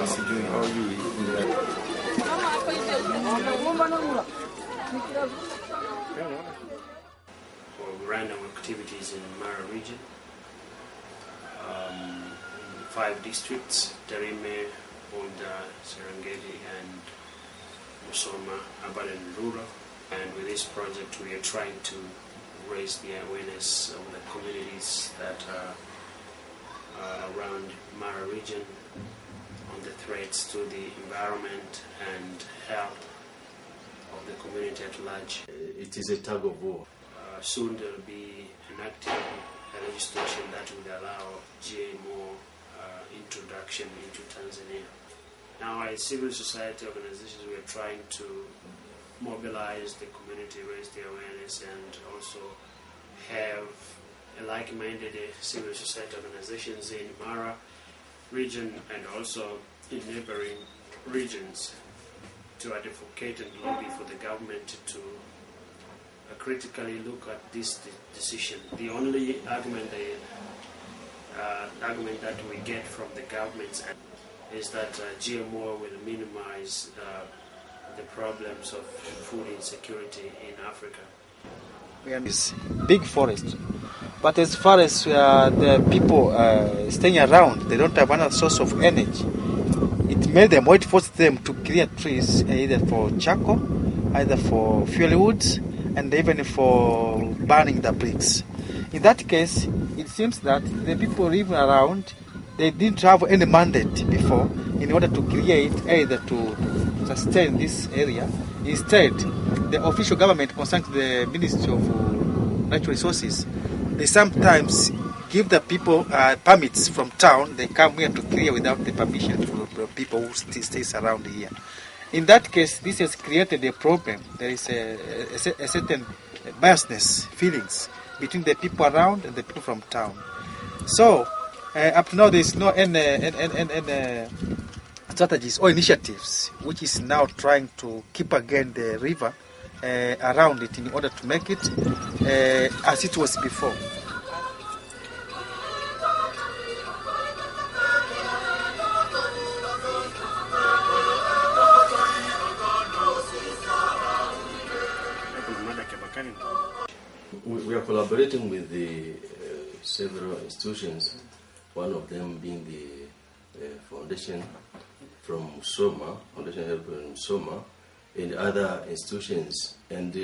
For random activities in Mara region, in 5 districts: Tarime, Bunda, Serengeti, and Musoma, urban and rural. And with this project, we are trying to raise the awareness of the communities that are around Mara region on the threats to the environment and health of the community at large. It is a tug of war. Soon there will be enacted a legislation that would allow GMO introduction into Tanzania. Now, as civil society organizations, we are trying to mobilize the community, raise the awareness, and also have like-minded civil society organizations in Mara region and also in neighboring regions to advocate and lobby for the government to critically look at this decision. The only argument that we get from the government is that GMO will minimize the problems of food insecurity in Africa. We have this big forest, but as far as the people staying around, they don't have another source of energy. It made them, what forced them to clear trees either for charcoal, either for fuel woods, and even for burning the bricks. In that case, it seems that the people living around, they didn't have any mandate before in order to create either to sustain this area. Instead, the official government concerned the Ministry of Natural Resources, they sometimes give the people permits from town. They come here to clear without the permission for people who stays around here. In that case, this has created a problem. There is a certain biasness, feelings between the people around and the people from town. So, up to now, there is no any strategies or initiatives which is now trying to keep again the river around it in order to make it as it was before. We are collaborating with the several institutions, one of them being the foundation from Musoma, Foundation Help in Musoma, and other institutions. And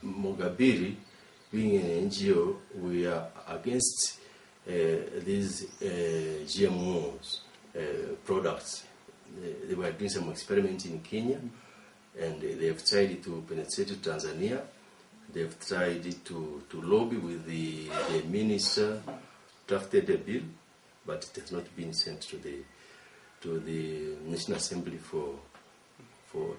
Mogabiri, being an NGO, we are against these GMOs products. They were doing some experiment in Kenya, and they have tried to penetrate to Tanzania. They've tried to lobby with the minister, drafted a bill, but it has not been sent to the National Assembly for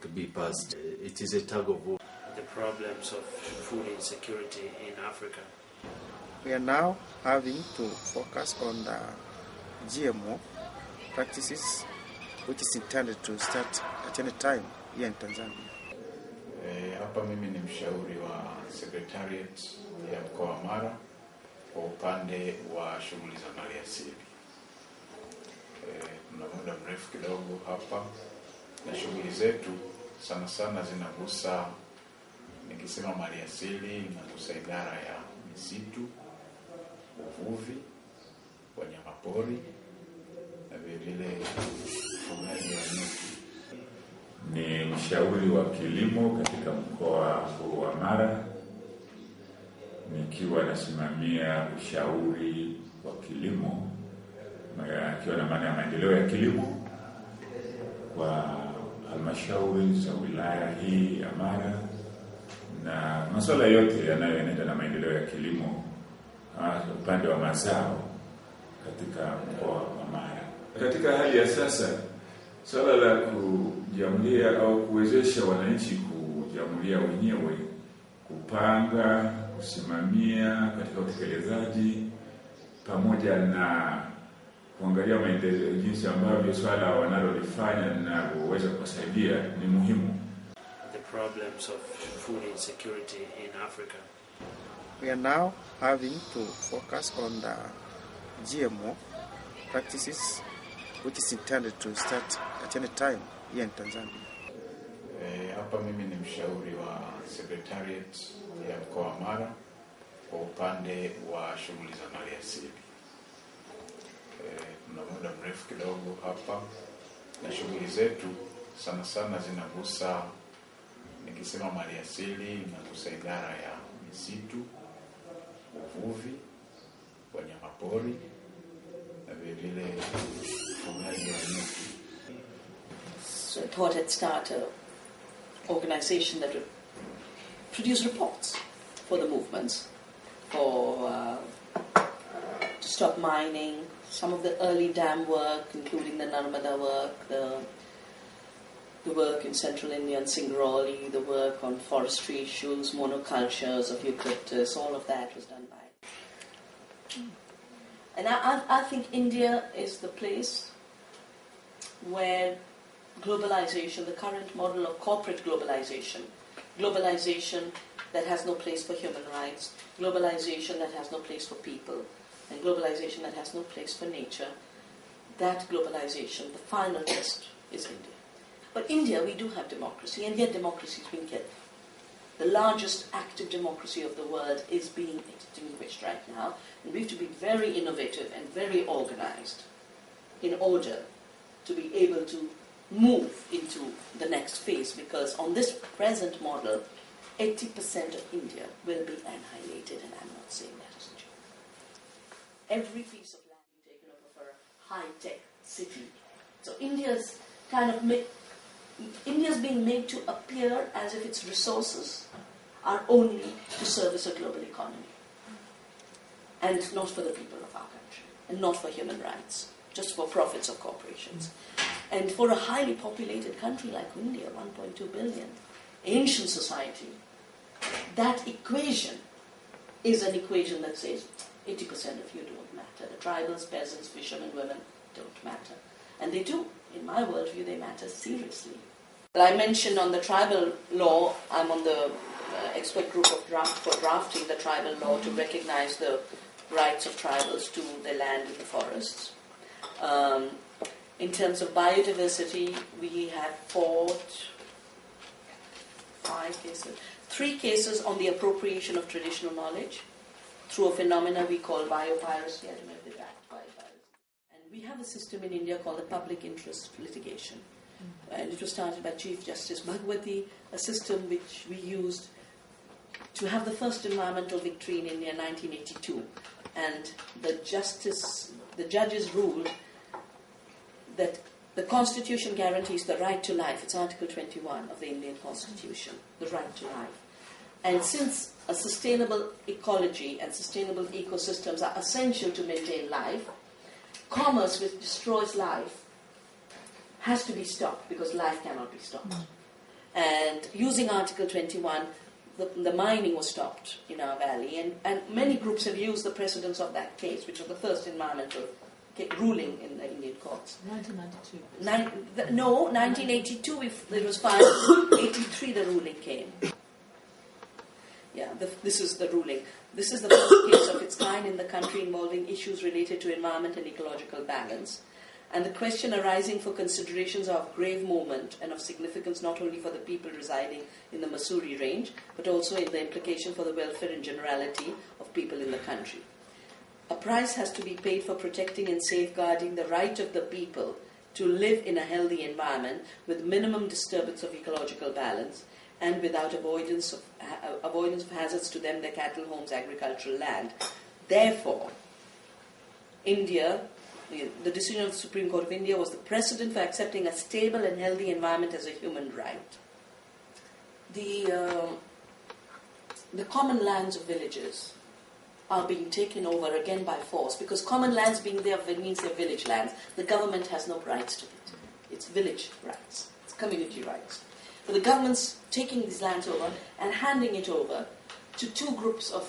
to be passed. It is a tug of war. The problems of food insecurity in Africa. We are now having to focus on the GMO practices, which is intended to start at any time here in Tanzania. Hapa mimi ni mshauri wa Secretariat ya mkoa wa Mara kwa upande wa shughuli za maliasili. Tuna muda mrefu kidogo hapa na shughuli zetu sana sana zinagusa, nikisema maliasili inagusa idara ya misitu, uvuvi, wanyamapori na vile ufugaji wa nyuki. Ni mshauri wa kilimo katika mkoa huu wa Mara, nikiwa nasimamia ushauri wa kilimo, ikiwa na maana ya maendeleo ya kilimo kwa halmashauri za wilaya hii ya Mara na masuala yote yanayoenda na maendeleo ya kilimo upande wa mazao katika mkoa wa Mara. Katika hali ya sasa, swala la kujamulia au kuwezesha wananchi kujamulia wenyewe, kupanga, kusimamia katika utekelezaji, pamoja na kuangalia maendeleo, jinsi ambavyo swala wanalolifanya na kuweza kusaidia ni muhimu. The problems of food insecurity in Africa. We are now having to focus on the GMO practices, which is intended to start at any time here in Tanzania. Hapa mimi ni mshauri wa Secretariat ya mkoa wa Mara kwa upande wa shughuli za maliasili. Tuna muda mrefu kidogo hapa na shughuli zetu sana sana zinagusa, nikisema maliasili inagusa idara ya misitu, uvuvi, wanyamapori na vile ufugaji wa nyuki. So I thought I'd start an organization that would produce reports for the movements, to stop mining, some of the early dam work, including the Narmada work, the work in central India and Singrauli, the work on forestry issues, monocultures of eucalyptus, all of that was done by. And I think India is the place where globalization, the current model of corporate globalization that has no place for human rights, globalization that has no place for people, and globalization that has no place for nature, that globalization, the final test is India. But India, we do have democracy, and yet democracy is being killed. The largest active democracy of the world is being extinguished right now, and we have to be very innovative and very organized in order to be able to move into the next phase, because on this present model, 80% of India will be annihilated, and I'm not saying that as a joke. Every piece of land being taken over for a high-tech city. So India's being made to appear as if its resources are only to service a global economy, and not for the people of our country, and not for human rights, just for profits of corporations. And for a highly populated country like India, 1.2 billion, ancient society, that equation is an equation that says 80% of you don't matter. The tribals, peasants, fishermen, women don't matter. And they do. In my worldview, they matter seriously. I mentioned on the tribal law, I'm on the expert group for drafting the tribal law to recognize the rights of tribals to their land in the forests. In terms of biodiversity, we have fought 3 cases on the appropriation of traditional knowledge through a phenomena we call biopiracy. I don't know if they're backed by biopiracy. And we have a system in India called the public interest litigation. And it was started by Chief Justice Bhagwati, a system which we used to have the first environmental victory in India in 1982. And the judges ruled that the Constitution guarantees the right to life. It's Article 21 of the Indian Constitution, the right to life. And since a sustainable ecology and sustainable ecosystems are essential to maintain life, commerce which destroys life has to be stopped, because life cannot be stopped. And using Article 21, the mining was stopped in our valley, and many groups have used the precedents of that case, which was the first environmental ruling in the Indian courts. 1992. 1982 it was filed. 83 the ruling came. Yeah, this is the ruling. This is the first case of its kind in the country involving issues related to environment and ecological balance. And the question arising for considerations are of grave moment and of significance not only for the people residing in the Mussoorie range, but also in the implication for the welfare and generality of people in the country. A price has to be paid for protecting and safeguarding the right of the people to live in a healthy environment with minimum disturbance of ecological balance and without avoidance of hazards to them, their cattle, homes, agricultural land. Therefore, India, the decision of the Supreme Court of India was the precedent for accepting a stable and healthy environment as a human right. The common lands of villages are being taken over again by force, because common lands being there means they're village lands. The government has no rights to it. It's village rights. It's community rights. But the government's taking these lands over and handing it over to 2 groups of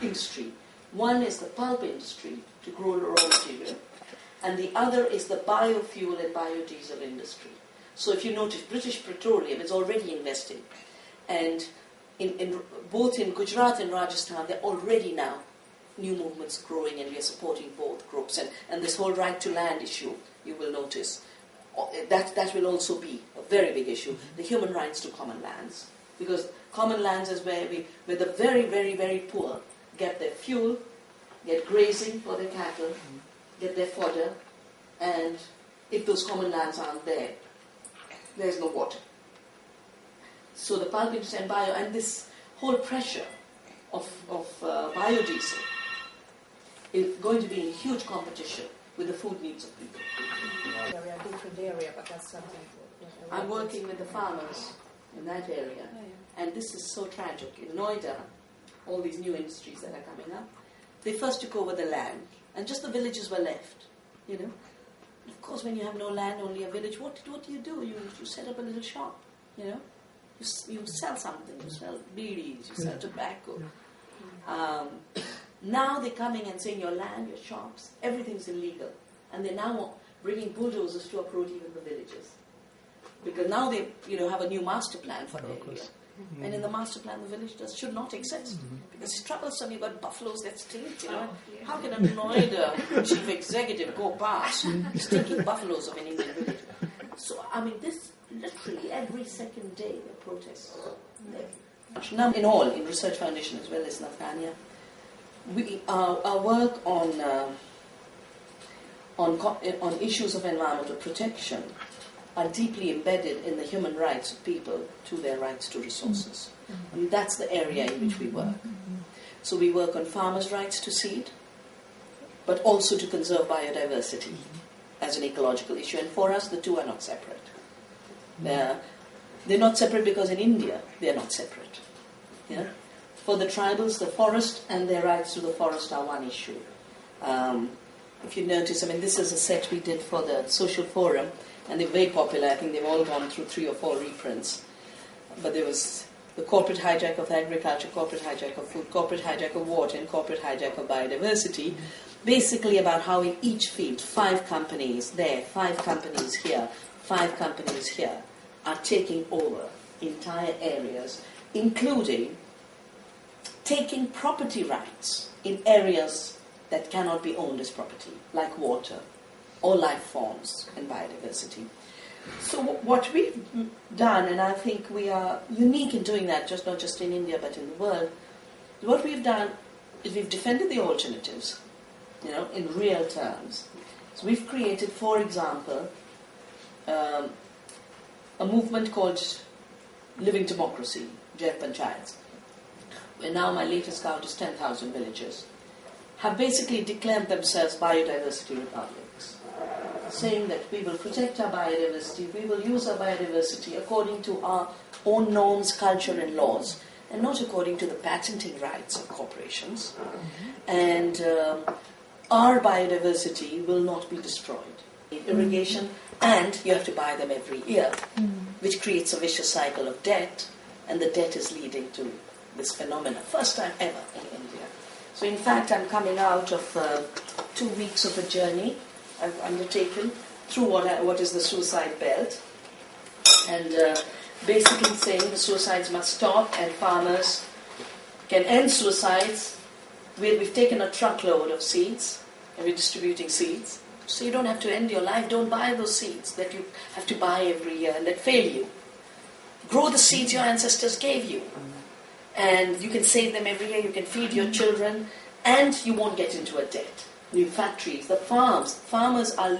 industry. One is the pulp industry to grow raw material, and the other is the biofuel and biodiesel industry. So if you notice, British Petroleum is already investing, and in both in Gujarat and Rajasthan, they're already now new movements growing, and we are supporting both groups. And this whole right to land issue, you will notice, that will also be a very big issue. The human rights to common lands. Because common lands is where the very, very, very poor get their fuel, get grazing for their cattle, get their fodder, and if those common lands aren't there, there's no water. So the pulp industry and bio, and this whole pressure of biodiesel is going to be in huge competition with the food needs of people. Area, different area, but that's something. I'm working with the farmers in that area, and this is so tragic. In Noida, all these new industries that are coming up, they first took over the land, and just the villages were left, you know. Of course, when you have no land, only a village, what do? You set up a little shop, you know. You sell something, you sell beedies, you sell tobacco. Now they're coming and saying your land, your shops, everything's illegal. And they're now bringing bulldozers to uproot even the villages. Because now they have a new master plan for the area. And in the master plan, the village should not exist. Because it's troublesome, you've got buffaloes that stink, you know. How can a Noida chief executive go past stinking buffaloes of an Indian village? So, I mean, this literally every second day there are protests. Now, in Research Foundation as well as Nafania, our work on issues of environmental protection are deeply embedded in the human rights of people to their rights to resources. And that's the area in which we work. So we work on farmers' rights to seed, but also to conserve biodiversity as an ecological issue. And for us, the two are not separate. They're not separate because in India, they're not separate. Yeah? For the tribals, the forest and their rights to the forest are one issue. If you notice, I mean, this is a set we did for the social forum, and they're very popular. I think they've all gone through 3 or 4 reprints. But there was the corporate hijack of agriculture, corporate hijack of food, corporate hijack of water, and corporate hijack of biodiversity. Basically about how in each field, 5 companies there, 5 companies here, 5 companies here, are taking over entire areas, including taking property rights in areas that cannot be owned as property, like water, or life forms and biodiversity. So what we've done, and I think we are unique in doing that, not just in India but in the world, what we've done is we've defended the alternatives, in real terms. So we've created, for example, a movement called Living Democracy, Jain Panchayats, where now my latest count is 10,000 villages, have basically declared themselves biodiversity republics, saying that we will protect our biodiversity, we will use our biodiversity according to our own norms, culture and laws, and not according to the patenting rights of corporations. And our biodiversity will not be destroyed. Irrigation, and you have to buy them every year, which creates a vicious cycle of debt, and the debt is leading to this phenomenon. First time ever in India. So in fact, I'm coming out of 2 weeks of a journey I've undertaken through what is the suicide belt, and basically saying the suicides must stop and farmers can end suicides. We've taken a truckload of seeds and we're distributing seeds. So you don't have to end your life. Don't buy those seeds that you have to buy every year and that fail you. Grow the seeds your ancestors gave you. And you can save them every year, you can feed your children, and you won't get into a debt. New factories, the farmers are